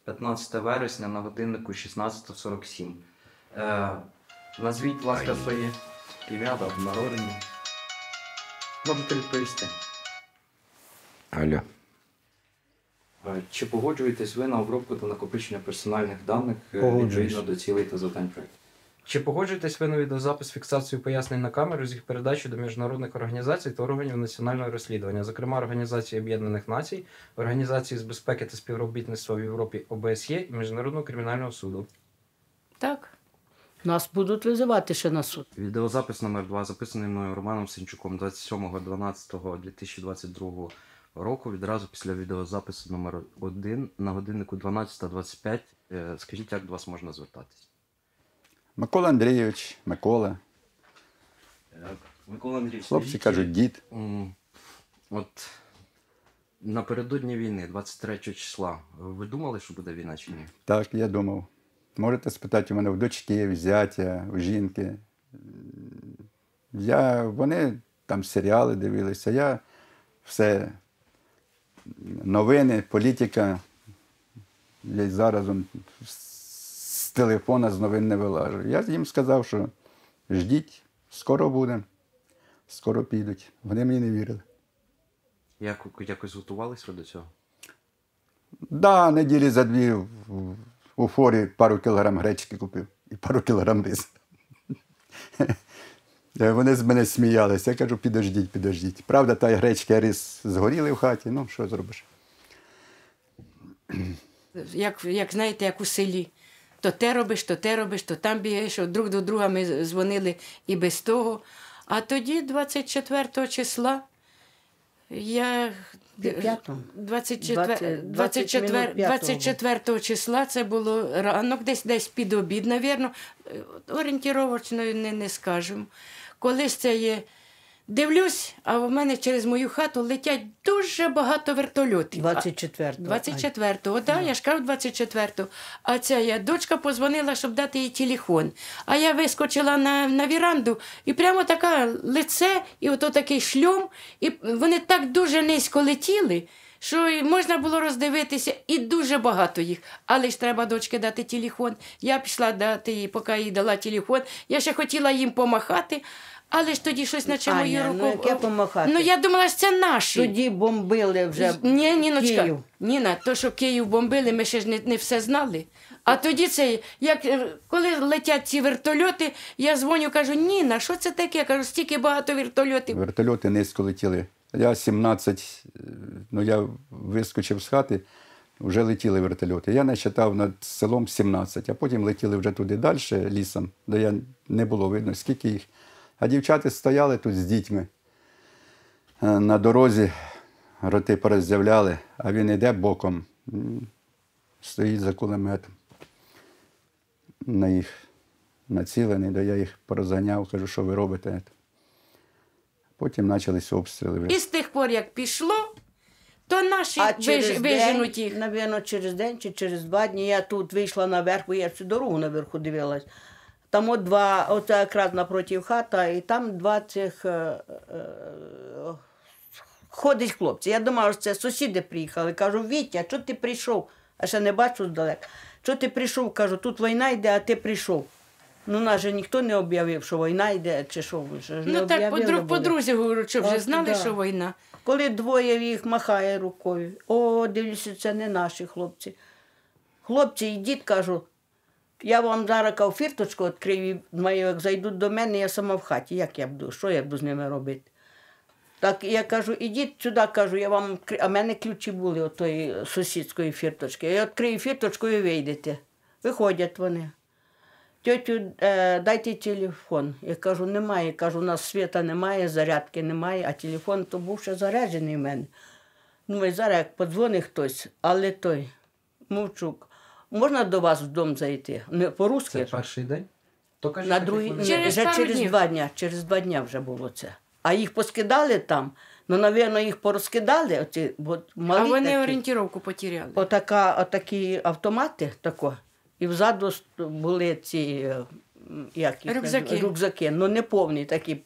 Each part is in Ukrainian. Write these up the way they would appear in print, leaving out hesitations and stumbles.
15 вересня на годиннику 16:47. Назвіть, будь ласка, своє ім'я та народження. Можете відповісти. Алло. Чи погоджуєтесь ви на обробку та накопичення персональних даних відповідно до цілей та завдань проєкту? Чи погоджуєтесь ви на відеозапис фіксацію пояснень на камеру з їх передачі до міжнародних організацій та органів національного розслідування, зокрема Організації Об'єднаних Націй, Організації з безпеки та співробітництва в Європі ОБСЄ і Міжнародного кримінального суду? Так. Нас будуть визивати ще на суд. Відеозапис номер 2, записаний мною Романом Сенчуком 27.12.2022 року, відразу після відеозапису номер 1 на годиннику 12:25. Скажіть, як до вас можна звертатись? Микола Андрійович, Микола. Микола Андрійович, Хлопці кажуть дід. От напередодні війни, 23 числа, ви думали, що буде війна чи ні? Так, я думав. Можете спитати у мене в дочки, в зятя, в жінки. Вони там серіали дивилися, я все, новини, політика, я зараз з телефона, з новин не вилажу. Я їм сказав, що ждіть, скоро буде, скоро підуть. Вони мені не вірили. Якось готувалися до цього? Да, неділі за дві у форі пару кілограм гречки купив і пару кілограм рису. Вони з мене сміялися. Я кажу, підождіть, підождіть. Правда, та гречка і рис згоріли в хаті, ну, що зробиш? Як знаєте, як у селі. То те робиш, то те робиш, то там бігаєш, друг до друга ми дзвонили і без того. А тоді, 24 числа, я... 24 числа, це було ранок, десь під обід, навірно, орієнтировочно не скажемо. Колись це є, дивлюсь, а в мене через мою хату летять дуже багато вертольотів. 24-го, так, я ж кажу 24-го. А ця дочка позвонила, щоб дати їй телефон. А я вискочила на віранду, і прямо таке лице, і ото такий шльом, і вони так дуже низько летіли, що можна було роздивитися, і дуже багато їх. Але ж треба дочці дати телефон. Я пішла дати їй, поки їй дала телефон. Я ще хотіла їм помахати, але ж тоді щось наче мою руку... Ну, яке помахати? Ну, я думала, що це наші. Тоді бомбили вже Ніночка, Київ. Ніна, то, що Київ бомбили, ми ще ж не все знали. А тоді це, коли летять ці вертольоти, я дзвоню, кажу, Ніна, що це таке? Я кажу, стільки багато вертольотів. Вертольоти низько летіли. Я 17, я вискочив з хати, вже летіли вертольоти. Я насчитав над селом 17, а потім летіли вже туди далі, лісом, де не було видно, скільки їх. А дівчата стояли тут з дітьми на дорозі, роти пороззявляли, а він йде боком, стоїть за кулеметом. На їх націлений, де я їх порозганяв, кажу, що ви робите. Потім почалися обстріли. І з тих пор, як пішло, то наші виженуть їх. Навірно, через день чи через 2 дні я тут вийшла наверх, бо я всю дорогу наверху дивилась. Там оце якраз напроти хата, і там 2 цих ходить хлопці. Я думала, що це сусіди приїхали. Кажу, Вітя, чого ти прийшов? А ще не бачу здалека. Чого ти прийшов? Кажу, тут війна йде, а ти прийшов. Ну, нас же ніхто не об'явив, що війна йде, чи що. Ну так, по друзі говорю, що вже знали, що війна. Коли двоє їх махає рукою, дивлюся, це не наші хлопці. Хлопці, йдіть, кажу, я вам зараз фірточку відкрию, як зайдуть до мене, я сама в хаті. Як я буду, що я буду з ними робити? Так я кажу, ідіть сюди, кажу, я вам відкрию. А в мене ключі були от тої сусідської фірточки. Я відкрию фірточку і вийдете. Виходять вони. Тьотю, дайте телефон. Я кажу, немає. Кажу, у нас світа немає, зарядки немає, а телефон то був ще заряджений в мене. Ну, і зараз як подзвонить хтось, але той, Мовчук, можна до вас в дом зайти? Не по-русски. Це перший день? На другий, через 2 дні вже було це. А їх поскидали там, навірно, їх порозкидали, оці, малі а вони такі. орієнтировку потеряли. Отакі автомати, і взаду були ці рюкзаки, не повні такі,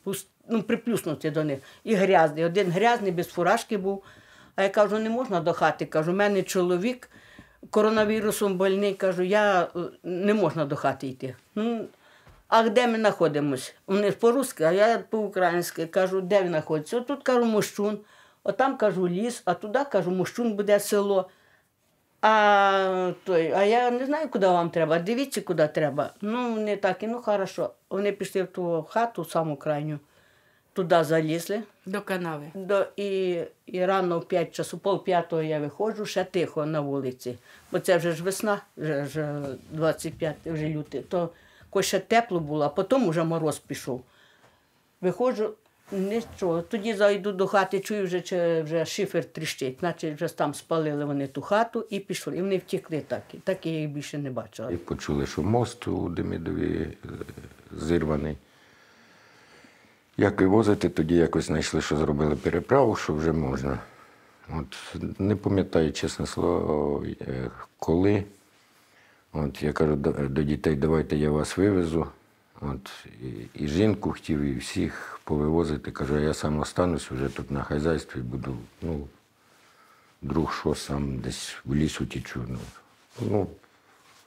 приплюснуті до них. І грязний. Один грязний, без фуражки був. А я кажу, не можна до хати. Кажу, у мене чоловік коронавірусом больний, кажу, не можна до хати йти. Ну, а де ми знаходимося? Вони ж по-русски, а я по-українськи. Кажу, де він знаходиться? Отут, кажу, Мощун, отам, кажу, ліс, а туди, кажу, Мощун буде село. А я не знаю, куди вам треба. Дивіться, куди треба. Ну, вони так, ну, хорошо. Вони пішли в ту хату, саму крайню, туди залізли. До канави. І рано в 5 часу, пол-п'ятого я виходжу, ще тихо на вулиці. Бо це вже ж весна, вже 25, вже лютий. То ще тепло було, а потім вже мороз пішов. Виходжу, нічого. Тоді зайду до хати, чую, вже шифер тріщить. Значить, вже там спалили вони ту хату і пішли. І вони втекли так. Так я їх більше не бачила. І почули, що мост у Демидові зірваний. Як вивозити, тоді якось знайшли, що зробили переправу, що вже можна. От, не пам'ятаю, чесне слово, коли. От, я кажу до дітей, давайте я вас вивезу. От, і жінку хотів, і всіх повивозити. Кажу, а я сам останусь вже тут на хазяйстві, буду, ну, друг що, сам десь в ліс утічу. Ну,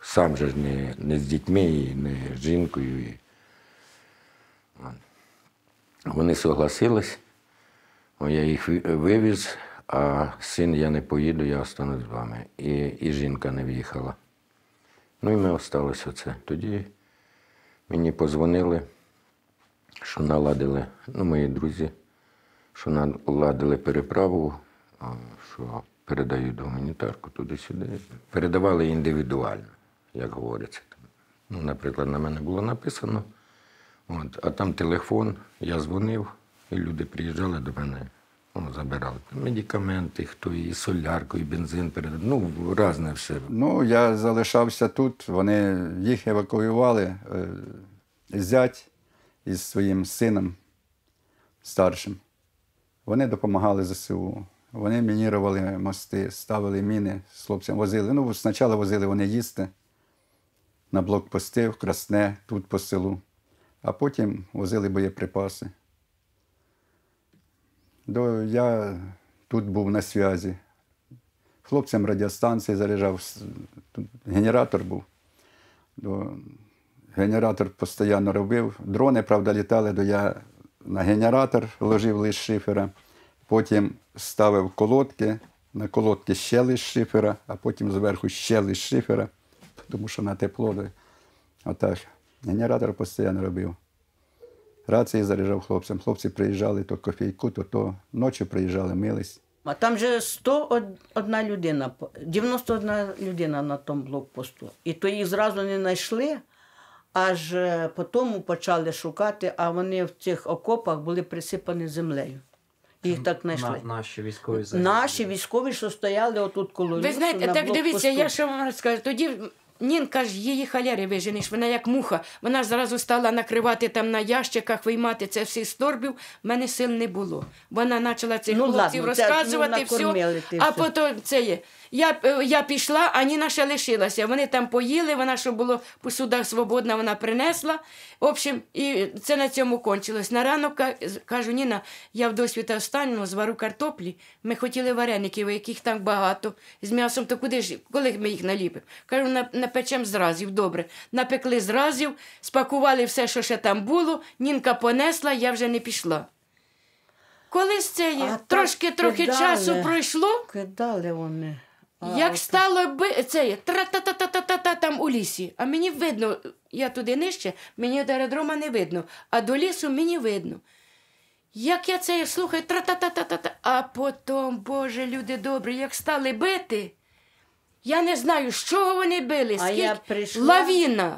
сам же ж не з дітьми, і не з жінкою. І... Вони согласились, я їх вивіз, а син, я не поїду, я останусь з вами. І жінка не в'їхала. Ну і ми залишилися оце. Тоді мені подзвонили, що наладили, ну, мої друзі, що наладили переправу, що передають гуманітарку туди-сюди. Передавали індивідуально, як говориться. Ну, наприклад, на мене було написано, а там телефон, я дзвонив, і люди приїжджали до мене, забирали медикаменти, хто і солярку, і бензин передав, ну, різне все. Ну, я залишався тут, їх евакуювали, зять із своїм сином старшим. Вони допомагали ЗСУ. Вони мінірували мости, ставили міни, з хлопцями возили. Ну, спочатку возили вони їсти на блокпости, в Красне, тут по селу, а потім возили боєприпаси. Я тут був на зв'язі. Хлопцям радіостанції заряджав, тут генератор був. Генератор постійно робив. Дрони, правда, літали, я на генератор ложив лист шифера, потім ставив колодки, на колодки ще лист шифера, а потім зверху ще лист шифера, тому що на тепло. Отак. Генератор постійно робив. Рації заряджав хлопцям. Хлопці приїжджали то кофейку, то ночі приїжджали, мились. А там же 101 людина, 91 людина на тому блокпосту. І то їх зразу не знайшли, аж потім почали шукати, а вони в цих окопах були присипані землею. Їх так знайшли. Наші військові Наші військові, що стояли отут коло лісу, Ви знаєте, на так блокпосту. дивіться, я що вам розкажу. Тоді Нінка ж її халяри виженеш, вона як муха. Вона зразу стала накривати там на ящиках, виймати це всіх з торбів. В мене сил не було. Вона почала цих хлопців розказувати, все. А потім це є. Я пішла, а Ніна ще лишилася. Вони там поїли, вона, що було по судах свободна, вона принесла. В общем, і це на цьому кончилось. На ранок кажу, Ніна, я в досвіта останнього звару картоплі. Ми хотіли вареників, яких там багато. З м'ясом, то коли ми їх наліпимо? Кажу, напечемо зразів, добре. Напекли зразів, спакували все, що ще там було. Нінка понесла, я вже не пішла. Колись це є, трохи часу пройшло. Кидали вони. Як стало це є, тра-та-та-та-та-та там у лісі. А мені видно, я туди нижче, мені до аеродрома не видно, а до лісу мені видно. Як я це слухаю, тра-та-та-та-та-та, а потім, Боже, люди добрі, як стали бити, я не знаю, з чого вони били,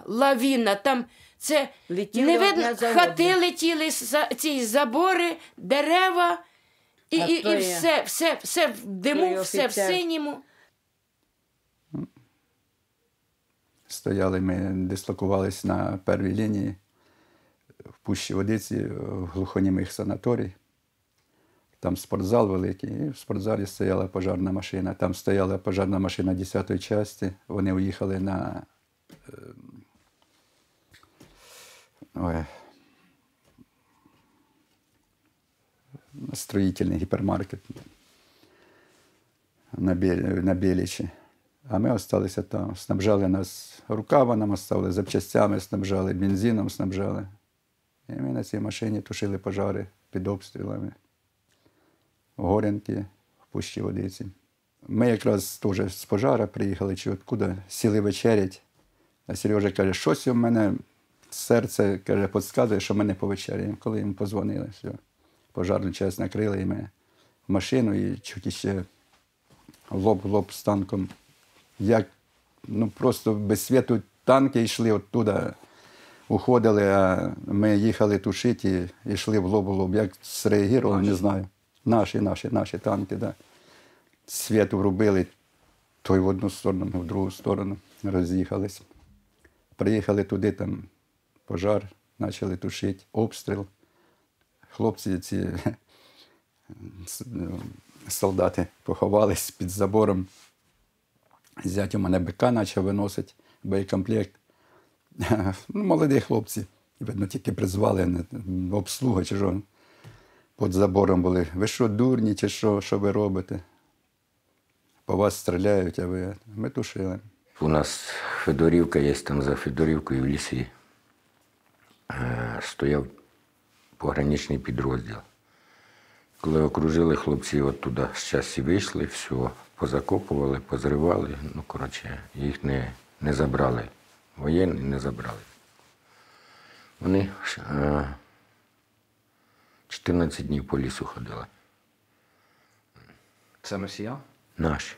лавіна, там це летіли не видно, хати летіли, ці забори, дерева, і все в диму, все в синьому. Стояли, ми дислокувалися на першій лінії в Пущі Водиці, в глухонімих санаторій. Там спортзал великий, і в спортзалі стояла пожежна машина. Там стояла пожежна машина 10-ї частини. Вони уїхали на строїтельний гіпермаркет на Білічі. А ми залишилися там. Снабжали нас рукава, нам оставили запчастями, снабжали, бензином снабжали. І ми на цій машині тушили пожари під обстрілами. В Горянки, в Пущі Водиці. Ми якраз теж з пожара приїхали, чи откуда, сіли вечерять. А Сережа каже, щось у мене серце, каже, підказує, що ми не повечеряємо. Коли їм подзвонили, все. Пожарну частину накрили, і ми в машину, і чуть іще лоб в лоб з танком. Як, ну просто без світу танки йшли оттуда, уходили, а ми їхали тушити і йшли в лоб. Як зреагували, не знаю. Наші танки, да. Світ врубили, той в одну сторону, в другу сторону, роз'їхались. Приїхали туди, там пожар, почали тушити, обстріл. Хлопці ці солдати поховались під забором. Зять у мене БК почав виносити, боєкомплект. Ну, молоді хлопці, видно, тільки призвали, обслуга чи що. Під забором були. Ви що, дурні, чи що ви робите? По вас стріляють, а ви... Ми тушили. У нас Федорівка є, там за Федорівкою в лісі стояв пограничний підрозділ. Коли окружили, хлопці оттуда з часі вийшли, все, позакопували, позривали. Ну, коротше, їх не забрали. Воєнні не забрали. Вони 14 днів по лісу ходили. Це росіян? Наші.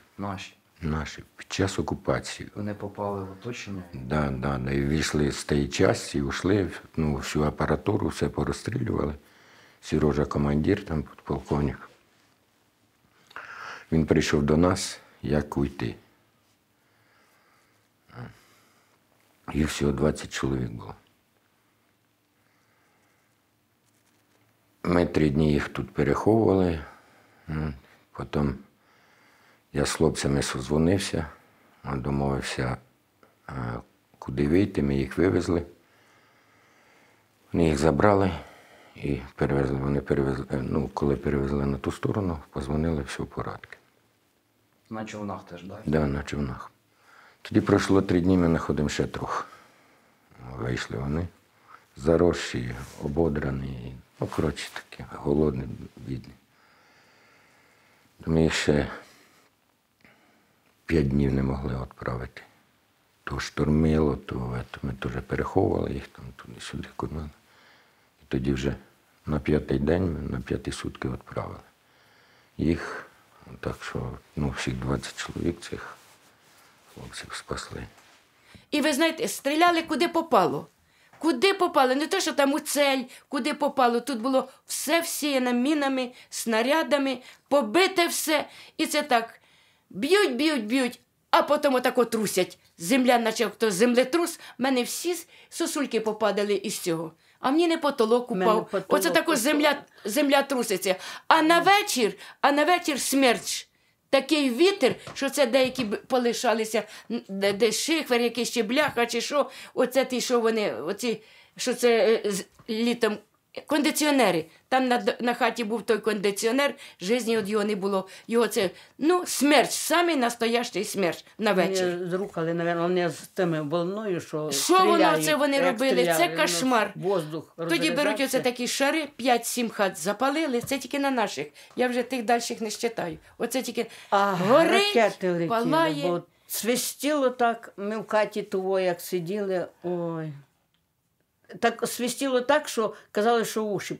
Наші. Під час окупації. Вони попали в оточення? Да. І вийшли з тієї частини, ушли, ну, всю апаратуру, все порозстрілювали. Сережа командир, там полковник. Він прийшов до нас, як уйти. І всього 20 чоловік було. Ми 3 дні їх тут переховували. Потім я з хлопцями созвонився, домовився, куди вийти, ми їх вивезли. Вони їх забрали і перевезли. Вони перевезли, ну, коли перевезли на ту сторону, позвонили, все в порядку. На човнах теж, так? Да, на човнах. Тоді пройшло 3 дні, ми знаходимо ще трохи. Вийшли вони, заросші, ободрані, ну, коротше, такі, голодні, бідні. Ми їх ще 5 днів не могли відправити. То штормило, то ми теж переховували їх там туди-сюди, куди. І тоді вже на 5-й день, на 5-ті сутки відправили. Їх, так що, ну, всіх 20 чоловік цих хлопців спасли. І ви знаєте, стріляли куди попало. Куди попало? Не те, що там у цель, куди попало. Тут було все всіяно мінами, снарядами, побите все. І це так б'ють, а потім отако трусять. Земля, наче хто землетрус, в мене всі сосульки попадали із цього. А мені не потолок упав. Оце тако земля труситься. А на вечір смерч. Такий вітер, що це деякі полишалися, десь шихвер, якийсь чи бляха, чи що. Оце ті, що вони, оці, що це літом, кондиціонери. Там на хаті був той кондиціонер, житті від його не було. Його це, ну, смерч, самий настоящий смерч на вечір. Вони зрухали, мабуть, вони з тими волною, що воно це вони робили? Це кошмар. Воздух Тоді беруть оце такі шари, 5-7 хат запалили, це тільки на наших. Я вже тих дальших не считаю. Оце тільки горить, ракети летіли, палає. бо свистіло так, ми в хаті того, як сиділи, ой. Так свистіло так, що казали, що уші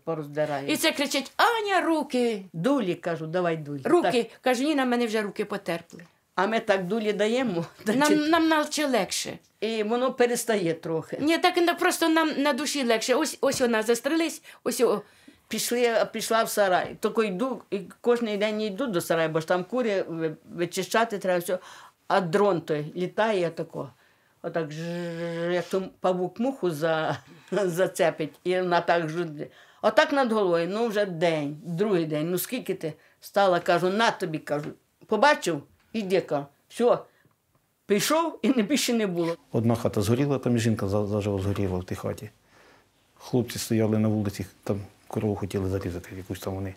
пороздирають. І це кричать: Аня, руки! Дулі, кажу, давай дулі. Руки. Так. Кажу, ні, на мене вже руки потерпли. А ми так дулі даємо, значить, Нам наче легше. і воно перестає трохи. Ні, так просто нам на душі легше. Ось вона застрелись, ось Пішла в сарай. Тільки йду, і кожен день не йду до сараю, бо ж там курі вичищати треба все. А дрон той літає тако. Отак, як то павук муху зацепить, і вона так жуде. Отак над головою, ну вже день, другий день, ну скільки ти стала, кажу, на тобі, кажу, побачив, іди, кажу, все, пішов і більше не було. Одна хата згоріла, там жінка заживо згоріла в тій хаті. Хлопці стояли на вулиці, там корову хотіли зарізати, якусь там вони,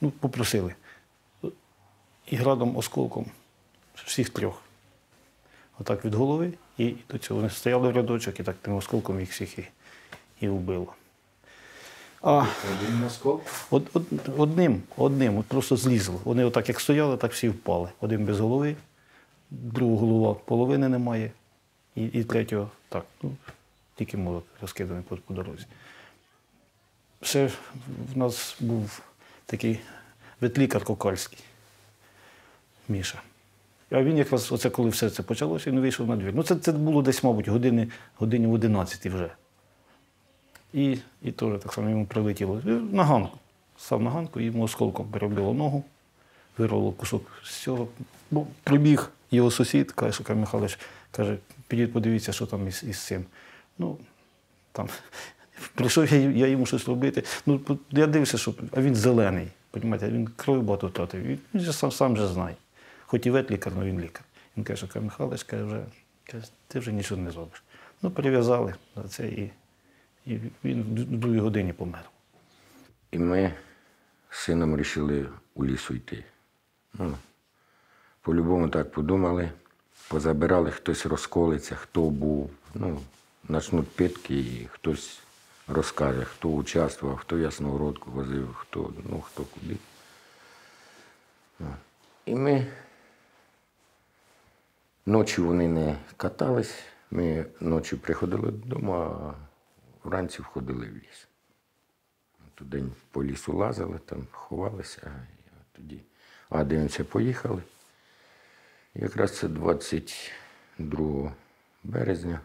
ну, попросили. І градом, осколком, всіх 3. отак від голови, і до цього вони стояли в рядочок, і так тим осколком їх всіх і вбило. А Один осколок? одним, от просто злізло. Вони отак як стояли, так всі впали. Один без голови, другого голова половини немає, і третього так, тільки молот розкиданий по дорозі. Ще в нас був такий ветлікар Кокальський, Міша. А він якраз, оце коли все це почалося, він вийшов на двір. Це було десь, мабуть, годині в 11 вже. І теж так само йому прилетіло на ганку. Став на ганку, і йому осколком перебило ногу, вирвало кусок з цього. Прибіг його сусід, каже, що Михайлович, каже, підіть подивіться, що там із цим. Там прийшов я йому щось робити. Я дивився, а він зелений, розумієте, він крові багато втратив. Він же сам же знає. Хоч і ветлікар, але він лікар. Він каже, що Михайлович, каже, ти вже нічого не зробиш. Перев'язали на це, і він в 2 годині помер. І ми з сином вирішили у лісу йти. По-любому так подумали, позабирали, хтось розколиться, хто був, почнуть питки, і хтось розкаже, хто участвував, хто Ясногородку возив, хто куди. І ми ночі вони не катались, ми ночі приходили додому, а вранці входили в ліс. День по лісу лазили, там ховалися, дивимося, поїхали. Якраз це 22 березня.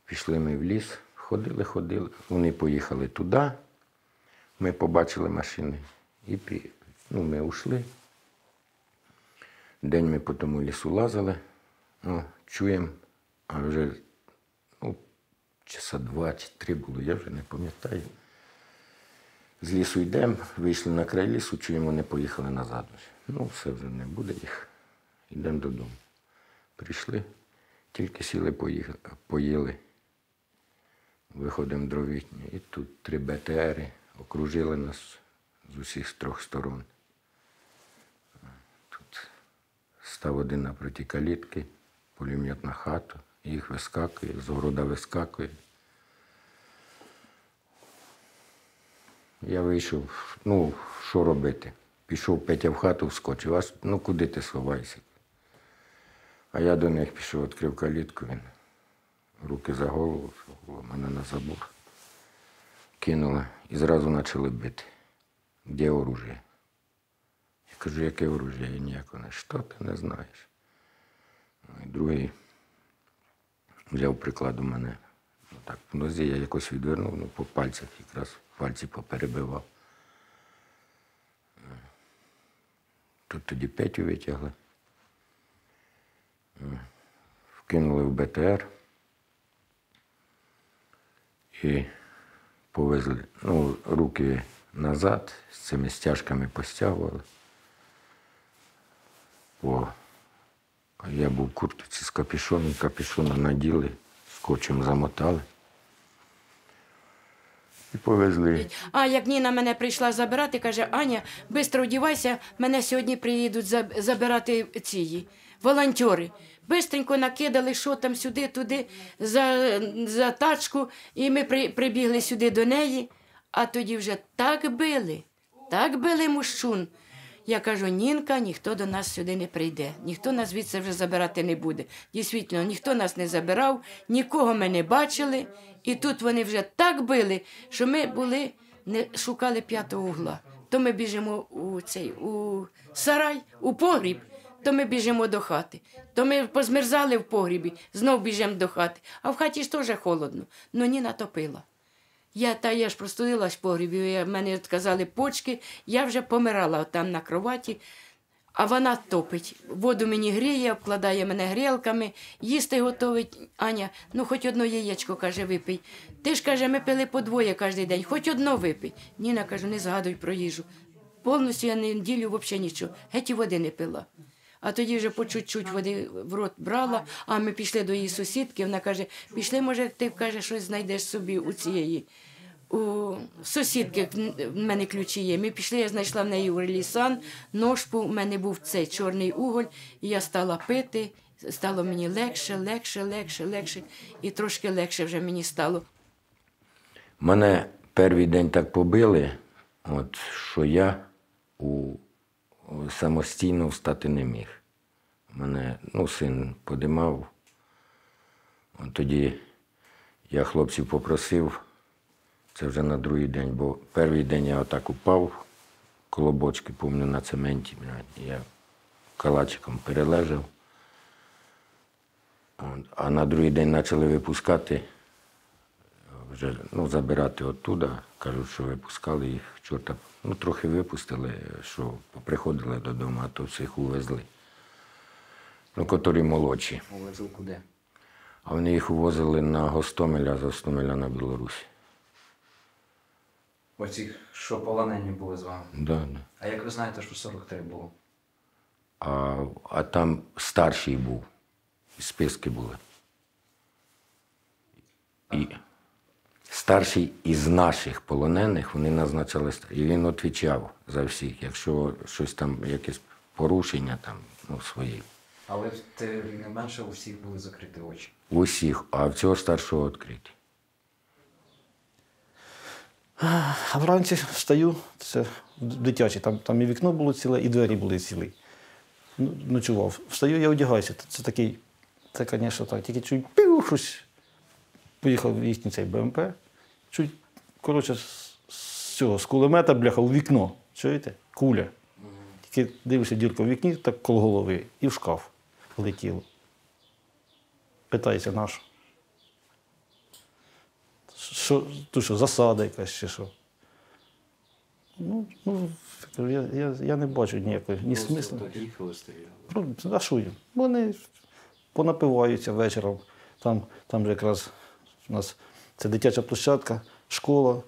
Пішли ми в ліс, ходили. Вони поїхали туди, ми побачили машини і ми ушли. День ми по тому лісу лазили, чуємо, а вже часа 2 чи 3 було, я вже не пам'ятаю. З лісу йдемо, вийшли на край лісу, чуємо, вони поїхали назад. Все вже не буде їх, йдемо додому. Прийшли, тільки сіли, поїли. Виходимо дровітні, і тут 3 БТРи окружили нас з усіх 3 сторон. Тут став один напроти калітки, пулемет на хату, їх вискакує, з города вискакує. Я вийшов, що робити? Пішов Петя в хату, вскочив, куди ти сховайся? А я до них пішов, відкрив калітку, він руки за голову, мене на забор. Кинули і зразу почали бити. Де оружие? Я кажу, яке оружие? Я ніякого не. Що ти не знаєш? І другий взяв приклад у мене. Так, в нозі я якось відвернув, по пальцях якраз пальці поперебивав. Тут тоді Петю витягли. Вкинули в БТР і повезли, руки назад, з цими стяжками постягували. Я був в куртці з капюшоном, капюшона наділи, скотчем замотали. І повезли. А як Ніна мене прийшла забирати, каже, Аня, швидко одівайся, мене сьогодні приїдуть забирати ці волонтери. Бистренько накидали, що там сюди-туди, за тачку, і ми прибігли сюди до неї, а тоді вже так били мужчун. Я кажу, Нінка, ніхто до нас сюди не прийде, ніхто нас звідси вже забирати не буде. Дійсно, ніхто нас не забирав, нікого ми не бачили, і тут вони вже так били, що ми шукали 5-го угла. То ми біжимо у сарай, у погріб, то ми біжимо до хати. То ми позмерзали в погрібі, знов біжимо до хати. А в хаті ж теж холодно, но Ніна топила. Я ж простудилась в погрібі, в мене відказали почки, я вже помирала там на кроваті, а вона топить. Воду мені гріє, обкладає мене грілками, їсти готовить. Аня, хоч одно яєчко, каже, випий. Ти ж, каже, ми пили по 2 кожен день, хоч одно випий. Ніна, кажу, не згадуй про їжу. Повністю я неділю взагалі нічого, геть і води не пила. А тоді вже по чуть-чуть води в рот брала, а ми пішли до її сусідки, вона каже, пішли, може, ти, каже, щось знайдеш собі у цієї. У сусідки в мене ключі є. Ми пішли, я знайшла в неї урелісан, ножпу, в мене був цей чорний уголь, і я стала пити, стало мені легше, і трошки легше вже мені стало. Мене перший день так побили, що я самостійно встати не міг. Мене син подимав. Тоді я хлопців попросив, це вже на другий день, бо перший день я отак упав, коло бочки, пам'ятаю, на цементі. Я калачиком перележав. А на другий день почали випускати, вже забирати оттуда. Кажуть, що випускали їх, чорта. Трохи випустили, що приходили додому, а то всіх увезли. Котрі молодші. Увезли куди? А вони їх увозили на Гостомель, а з Гостомеля на Білорусь. Оці, що полонені були з вами? Да. А як ви знаєте, що 43 було? А там старший був, списки були. І старший із наших полонених, вони назначали, і він відповідав за всіх, якщо щось там, якесь порушення там, свої. Але тим не менше у всіх були закриті очі. У всіх, а в цього старшого відкриті. А вранці встаю, це дитяче, там і вікно було ціле, і двері були цілі. Ночував. Встаю, я одягаюся. Це такий, це, звісно, так, тільки чуть щось. Поїхав в їхній цей БМП, чуть, коротше, з кулемета, бляха, у вікно. Чуєте? Куля. Тільки дивишся, дірка в вікні, так коло голови, і в шкаф летіло. Питається, наш. Що, засада якась чи що? Я не бачу ніякої, ні смислу. Так їхали, стояли. А що їм? Вони понапиваються вечором. Там же якраз у нас це дитяча площадка, школа,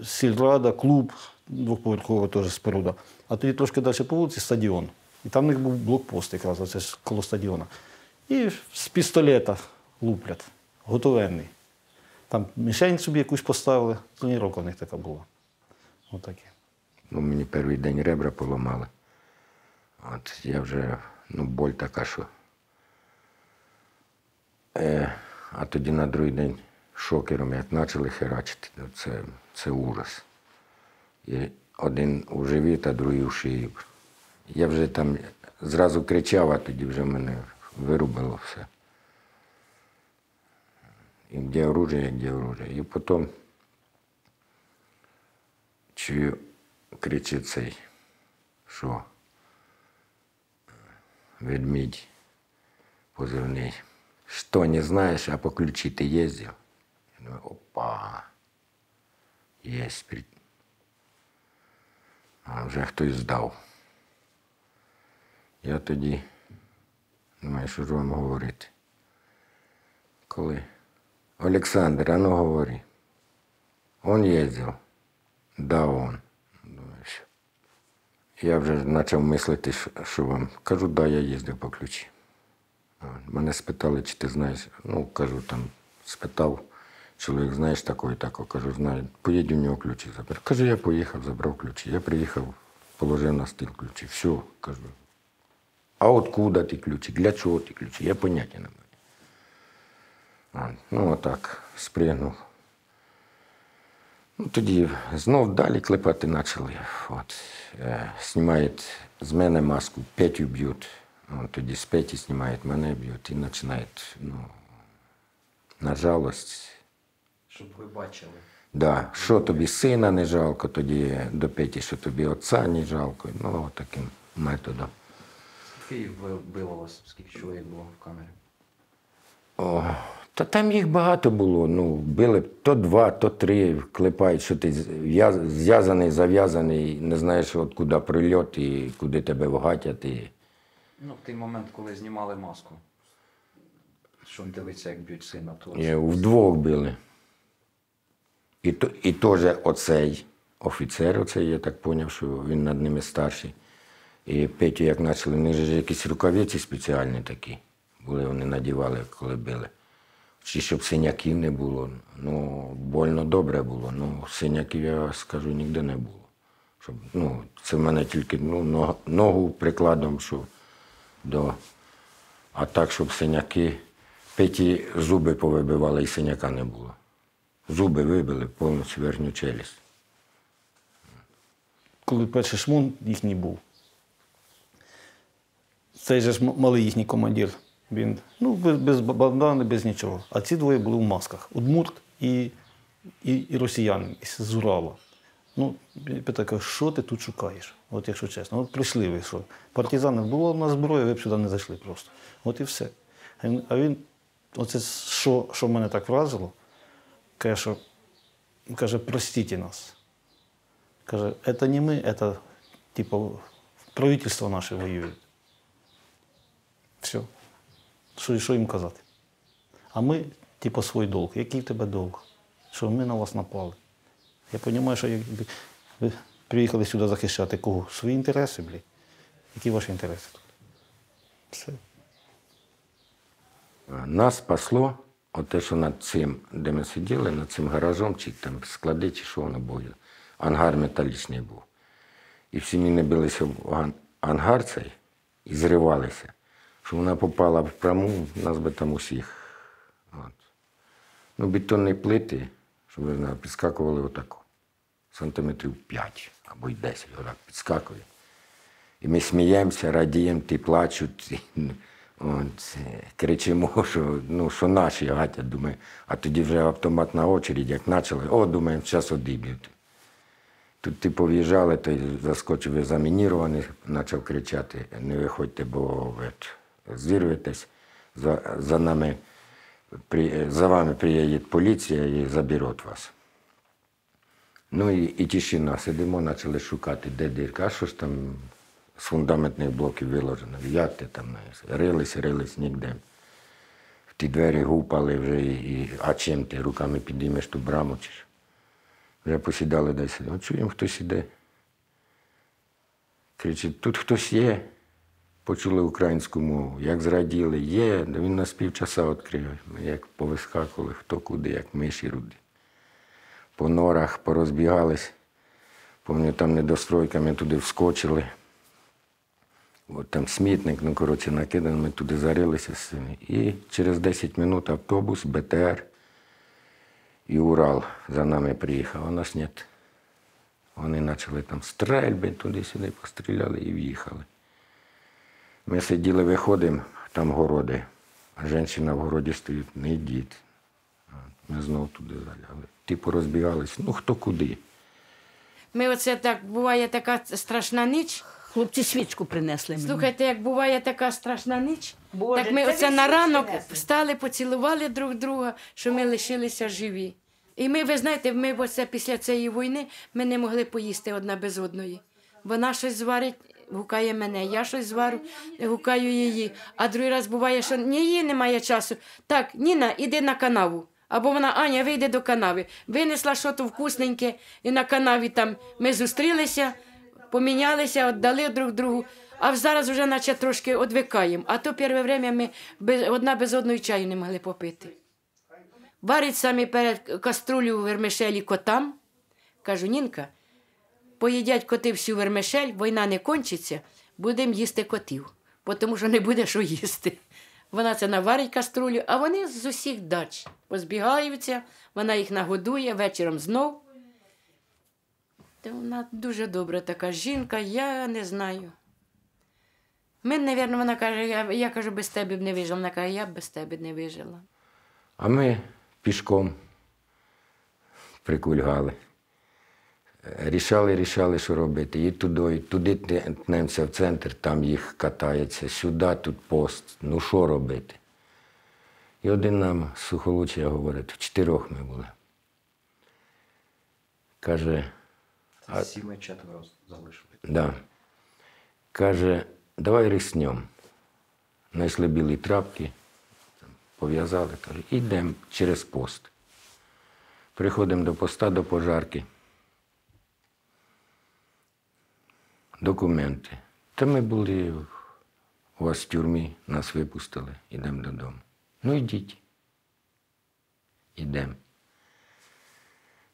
сільрада, клуб, двоповерхова теж споруда. А тоді трошки далі по вулиці стадіон. І там у них був блокпост якраз, оце ж коло стадіона. І з пістолета луплять, готовенний. Там мішень собі якусь поставили, тоніровка в них така була. Отаке. Мені перший день ребра поламали. Я вже, боль така, що. А тоді на другий день шокером, як почали херачити, це ужас. І один у живіт, а другий у шию. Я вже там зразу кричав, а тоді вже мене вирубило все. І де оружие. І потім чую, кричить цей, що ведмідь позивний. Что, не знаешь, а по ключи ты ездил? Я думаю, опа, есть. А вже хтось здав. Я тоді, думаю, що ж вам говорити. Коли? Олександр, а ну говори. Он ездил? Да, он. Думаю, що. Я вже почав мислити, що вам. Кажу, да, я їздив по ключі. Мене спитали, чи ти знаєш. Кажу, там, спитав, чоловік, знаєш такого і такого. Кажу, знаю. Поїдь у нього ключі забери. Каже, я поїхав, забрав ключі. Я приїхав, положив на стіл ключі. Все, кажу. А откуда ті ключі? Для чого ті ключі? Я поняття не маю. Отак, спригнув. Тоді знов далі клепати почали. Знімають з мене маску, Петю б'ють. Тоді з Петі знімають, мене б'ють і починають, на жалость. Щоб ви бачили. Да, що тобі сина не жалко, тоді до Петі, що тобі отця не жалко. Таким методом. Скільки їх било вас? Скільки чоловік було в камері? Та там їх багато було. Били то 2, то 3, клепають, що ти зв'язаний, зав'язаний, не знаєш, куди прильот і куди тебе вгатять. В той момент, коли знімали маску. Що він дивиться, як б'ють сина. Вдвох били. І теж оцей офіцер, я так зрозумів, що він над ними старший. І Петю, як почали, в них ж якісь рукавиці спеціальні такі були, вони надівали, коли били. Чи щоб синяків не було. Больно добре було. Синяків, я скажу, ніде не було. Щоб, це в мене тільки ногу прикладом, що до А так, щоб синяки, петі зуби повибивали і синяка не було. Зуби вибили повністю верхню челюсть. Коли перший шмон їхній був, цей же ж малий їхній командир, він без бандани, без нічого. А ці двоє були в масках. Удмурт і росіянин з Урала. Я питаю, що ти тут шукаєш? От якщо чесно. От прийшли ви, що партизани було в нас зброя, ви б сюди не зайшли просто. От і все. А він, оце що мене так вразило, каже, простіть нас. Каже, це не ми, це, типу, правительство наше воює. Все. Що їм казати? А ми, типу, свій долг. Який в тебе долг? Що ми на вас напали. Я розумію, що ви приїхали сюди захищати кого? Свої інтереси, блядь. Які ваші інтереси тут? Все. Нас спасло те, що над цим, де ми сиділи, над цим гаражом, чи там склади, чи що воно було. Ангар металічний був. І всі міни билися в ангар цей і зривалися. Що вона попала в пряму, нас би там усіх. Бетонні плити, щоб ви знали, підскакували отако. Сантиметрів 5 або й 10, отак підскакує. І ми сміємося, радіємо, ті плачуть, кричимо, що наші гатять, думаю. А тоді вже автоматна очередь, як почали, думаємо, зараз одіб'ють. Тут пов'їжджали, той заскочив замінірований, почав кричати, не виходьте, бо ви зірветесь, за вами приїде поліція і забере вас. І тишина, сидимо, почали шукати, де дірка, а що ж там з фундаментних блоків виложено, як ти там, рились, ніде. В ті двері гупали вже, а чим ти руками підіймеш ту браму, чи ж? Вже посідали десь, чуємо, хтось іде. Кричить, тут хтось є. Почули українську мову, як зраділи, є, він нас півчаса відкрив. Ми як повискакували, хто куди, як миші руді. По норах порозбігались, пам'ятаю, там недостройками туди вскочили. От там смітник, накидано, ми туди зарилися з цими. І через 10 минут автобус, БТР і Урал за нами приїхав, а нас нет. Вони почали там стрельби, туди-сюди постріляли і в'їхали. Ми сиділи, виходимо, там городи, а жінка в городі стоїть, не йдіть. Ми знову туди заляли. Ті порозбігались, хто куди. Ми оце так, буває така страшна ніч. Хлопці свічку принесли мені. Слухайте, як буває така страшна ніч, Боже, так ми це оце ви на свічки ранок принесли? встали, поцілували друг друга, що ми лишилися живі. І ми, ви знаєте, ми оце після цієї війни ми не могли поїсти одна без одної. Вона щось зварить, гукає мене, я щось зварю, гукаю її. А другий раз буває, що ні її немає часу. Так, Ніна, іди на канаву. Або вона, Аня, вийде до канави. Винесла щось вкусненьке, і на канаві там ми зустрілися, помінялися, віддали друг другу. А зараз вже наче трошки одвикаємо. А то перше время ми одна без одної чаю не могли попити. Варить самі перед каструлю вермишелі котам. Кажу, Нінка, поїдять коти всю вермишель, війна не кончиться, будемо їсти котів, тому що не буде що їсти. Вона це наварить каструлю, а вони з усіх дач позбігаються, вона їх нагодує, вечором знов. Вона дуже добра така жінка, я не знаю. Вона каже, я кажу, без тебе б не вижила. Вона каже, я б без тебе не вижила. А ми пішком прикульгали. Рішали, що робити. І туди тнемося в центр, там їх катається, сюди, тут пост. Що робити? І один нам з Сухолуччя говорить, 4 ми були. Каже... Це 7 четверо залишили. Да. Каже, давай ріснем. Знайшли білі трапки, пов'язали, каже, йдемо через пост. Приходимо до поста, до пожарки. Документи. Та ми були у вас в тюрмі, нас випустили, йдемо додому. Йдіть. Йдемо.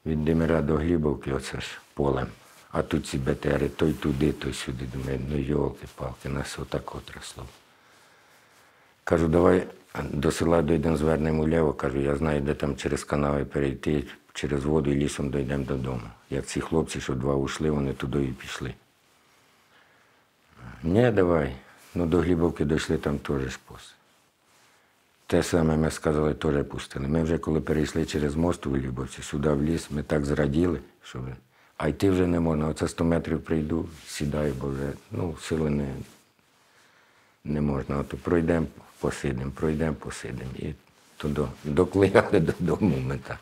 Від Демира до Глібовки, оце ж полем. А тут ці БТРи, той туди, той сюди. Думаю, йолки-палки, нас отак трясло. Кажу, давай до села дійдемо, звернемо вліво. Кажу, я знаю, де там через канави перейти, через воду і лісом дійдемо додому. Як ці хлопці, що 2 ушли, вони туди і пішли. Ні, давай. Ну, до Глібовки дійшли, там теж шпос. Те саме ми сказали, теж пустили. Ми вже коли перейшли через мост у Глібовці, сюди в ліс, ми так зраділи, що а йти вже не можна. Оце 100 метрів прийду, сідаю, бо вже сили не можна. Ото пройдемо, посидимо. І туди докликали додому ми так.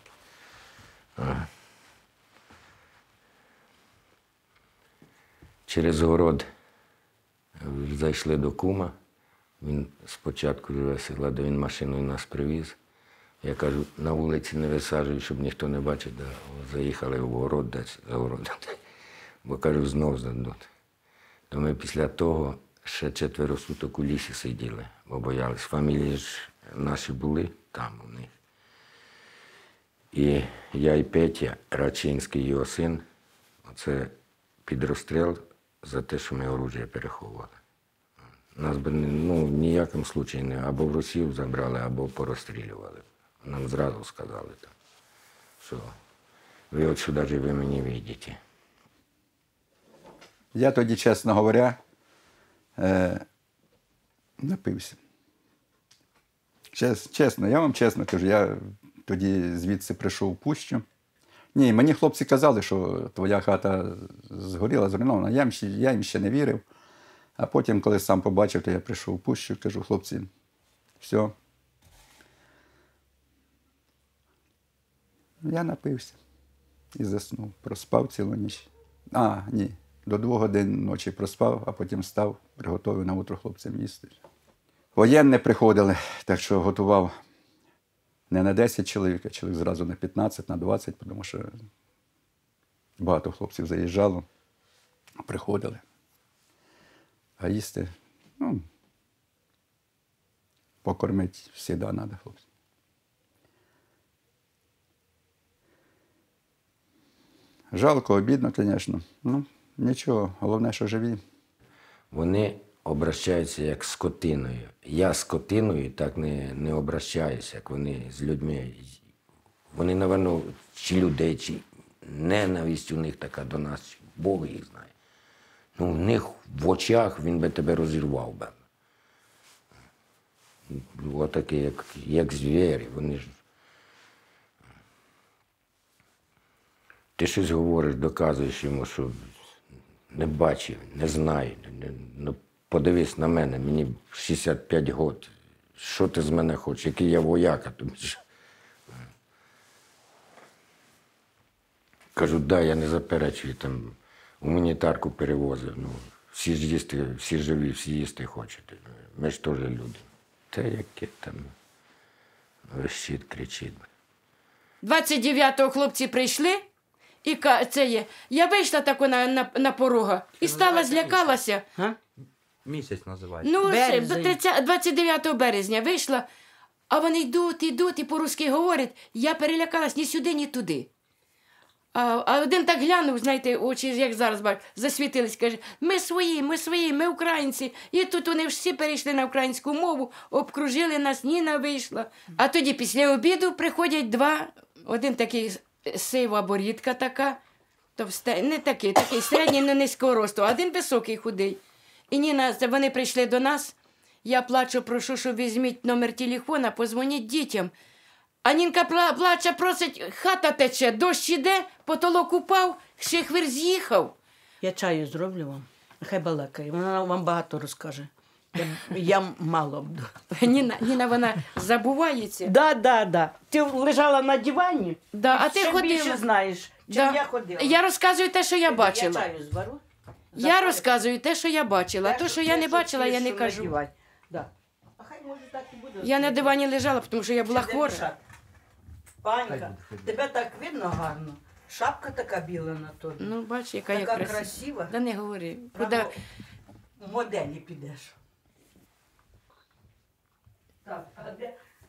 Ага. Через город зайшли до кума. Він спочатку живе села, де він машиною нас привіз. Я кажу, на вулиці не висаджуй, щоб ніхто не бачив. Да. Заїхали в город десь за городом. Бо кажу, знов задуть. То ми після того ще 4 суток у лісі сиділи, бо боялись. Фамілії ж наші були там у них. І я і Петя, Рачинський, його син, оце під розстріл за те, що ми оружие переховували. Нас би ніяким случаєм не або в Росію забрали, або порозстрілювали. Нам зразу сказали, що ви от сюди живими не вийдете. Я тоді, чесно говоря, напився. Чесно, я вам чесно кажу, я тоді звідси прийшов в пущу. Ні, мені хлопці казали, що твоя хата згоріла, зруйнована. Я їм ще не вірив. А потім, коли сам побачив, то я прийшов в пущу, кажу, хлопці, все. Я напився і заснув. Проспав цілу ніч. Ні, до 2 годин ночі проспав, а потім став, приготував на утро хлопцям їсти. Воєнні приходили, так що готував не на 10 чоловік, а чоловік зразу на 15, на 20, тому що багато хлопців заїжджало, приходили. А їсти, покормити завжди треба, хлопці. Жалко, обідно, звісно. Нічого, головне, що живі. Вони обращаються як з скотиною. Я з скотиною так не обращаюся, як вони з людьми. Вони, напевно, чи людей, чи ненависть у них така до нас, Бог їх знає. В них в очах він би тебе розірвав би. Отакі, як звірі. Вони ж... Ти щось говориш, доказуєш йому, що не бачив, не знаю. Подивись на мене, мені 65 років. Що ти з мене хочеш? Який я вояка тобі? Кажу, я не заперечую, там гуманітарку перевозив. Всі ж їсти, всі живі, всі їсти хочуть. Ми ж теж люди. Та яке там вищить, кричить. 29-го хлопці прийшли, і я вийшла тако на порога і стала, злякалася. Місяць називається. 29 березня вийшла, а вони йдуть і по-русски говорять. Я перелякалась ні сюди, ні туди. А один так глянув, знаєте, очі, як зараз бачу, засвітились, каже, ми свої, ми українці. І тут вони всі перейшли на українську мову, обкружили нас, Ніна вийшла. А тоді після обіду приходять 2, один такий сива борідка така, не такий середній, не низького росту, а один високий, худий. І Ніна, вони прийшли до нас, я плачу, прошу, що візьміть номер телефона, позвоніть дітям. А Нінка плаче, просить, хата тече, дощ іде, потолок упав, ще хвир з'їхав. Я чаю зроблю вам, нехай балакає, вона вам багато розкаже. Я мало буду. Ніна, вона забувається. Да. Ти лежала на дивані, а ти ще ходила. Більше знаєш, чим я ходила. Я розказую те, що я бачила. Я чаю звару. Я розказую те, що я бачила. То, що я не бачила, я не кажу. Да. А хай може так і буде. Я на дивані лежала, тому що я була хвора. Панька, тебе так видно гарно. Шапка така біла на тобі. Бач, яка така я красива. Да не говори. Куди в моделі підеш. Так,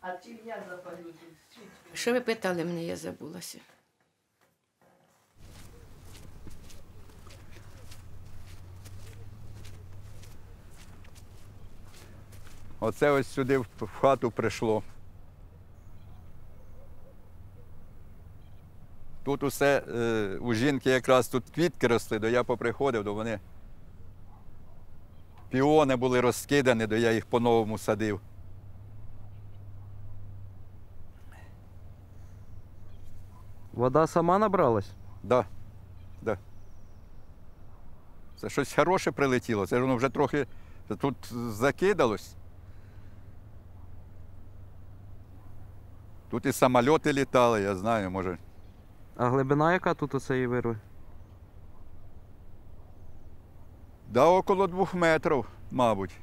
а чим я запалю тут? Що ви питали мене, я забулася. Оце ось сюди в хату прийшло. Тут усе, у жінки якраз тут квітки росли, то я поприходив, то вони піони були розкидані, то я їх по-новому садив. Вода сама набралась? Да. Да. Це щось хороше прилетіло, це ж воно вже трохи тут закидалось. Тут і самольоти літали, я знаю, може. А глибина яка тут у цієї вирви? Да, около 2 метрів, мабуть.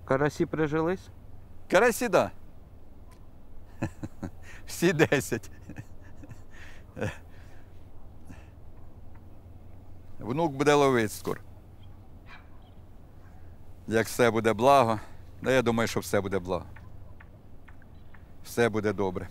Карасі прижились? Карасі, да. Всі 10. Внук буде ловити скоро. Як все буде благо, я думаю, що все буде благо. Все буде добре.